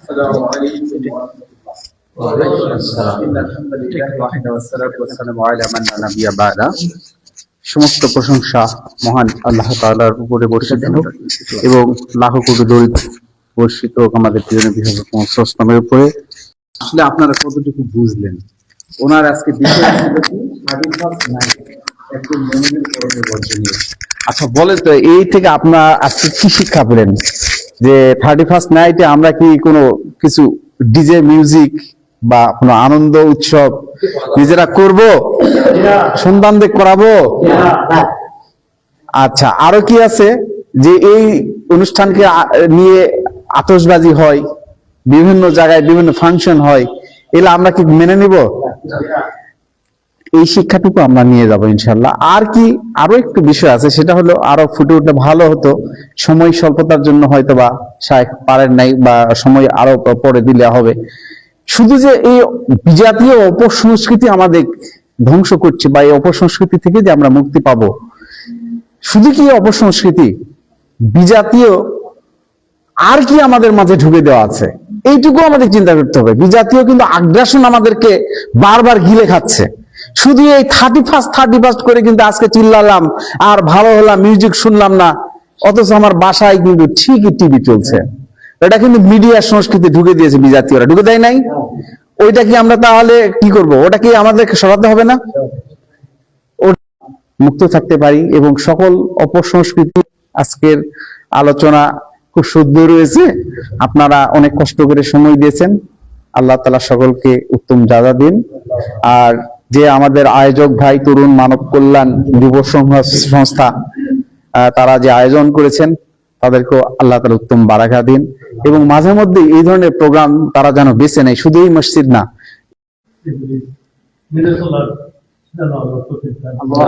السلام عليكم ورحمة الله. وعليكم السلام. إن الحمد لله وحده والصلاة والسلام على من لا نبي بعده. সমস্ত প্রশংসা মহান আল্লাহ তাআলার উপরে বর্ষিত হোক এবং লাখো কোটি দরুদ বর্ষিত হোক আমাদের প্রিয় নবী হযরত মুহাম্মদ সাল্লাল্লাহু আলাইহি ওয়াসাল্লামের উপরে। আসলে আপনারা কতটুকু বুঝলেন ওনার আজকে বিষয় ছিল কি হাদিস নাই একজন মুমিনের পরমে বর্জনীয়। আচ্ছা বলেন তো এই থেকে আপনারা আজকে কি শিক্ষা পেলেন যে 31st নাইটে আমরা কি কোনো কিছু ডিজে মিউজিক বা কোনো আনন্দ উৎসব নিজেরা করব, সন্তানদের করাবো? আচ্ছা আরো কি আছে যে এই অনুষ্ঠানকে নিয়ে আতশবাজি হয়, বিভিন্ন জায়গায় বিভিন্ন ফাংশন হয়, এগুলো আমরা কি মেনে নিব? এই শিক্ষাটুকু আমরা নিয়ে যাবো ইনশাল্লাহ। আর কি আরো একটু বিষয় আছে, সেটা হলো আরো ফুটে উঠলে ভালো হতো, সময় স্বল্পতার জন্য হয়তো বা শায়েখ পারেন নাই বা সময় আরো পরে দিলে হবে। শুধু যে এই বিজাতীয় অপসংস্কৃতি আমাদের ধ্বংস করছে বা এই অপসংস্কৃতি থেকে যে আমরা মুক্তি পাবো, শুধু কি অপসংস্কৃতি, বিজাতীয় আর কি আমাদের মাঝে ঢুকে দেওয়া আছে এইটুকু আমাদের চিন্তা করতে হবে। বিজাতীয় কিন্তু আগ্রাসন আমাদেরকে বারবার গিলে খাচ্ছে। শুধু এই 31st করে কিন্তু আজকে চিল্লালাম আর ভালো হলাম, মিউজিক শুনলাম না, অথচ আমার বাসায় কিন্তু ঠিকই টিভি চলছে। এটা কিন্তু মিডিয়ার সংস্কৃতি ঢুকে দিয়েছে বিজাতীয়রা, ঢুকে দেয় নাই? ওইটা কি আমরা তাহলে কি করব? ওটা কি আমাদেরকে সরাতে হবে না? মুক্ত থাকতে পারি এবং সকল অপসংস্কৃতি। আজকের আলোচনা খুব সুন্দর রয়েছে, আপনারা অনেক কষ্ট করে সময় দিয়েছেন। আল্লাহ তাআলা সকলকে উত্তম যাজা দিন। আর যে আমাদের আয়োজক ভাই তরুণ মানব কল্যাণ যুব সংস্থা, তারা যে আয়োজন করেছেন তাদেরকেও আল্লাহ তাআলা উত্তম বারাকা দিন এবং মাঝে মধ্যে এই ধরনের প্রোগ্রাম তারা যেন বেছে নেয়, শুধু এই মসজিদ না। আল্লাহ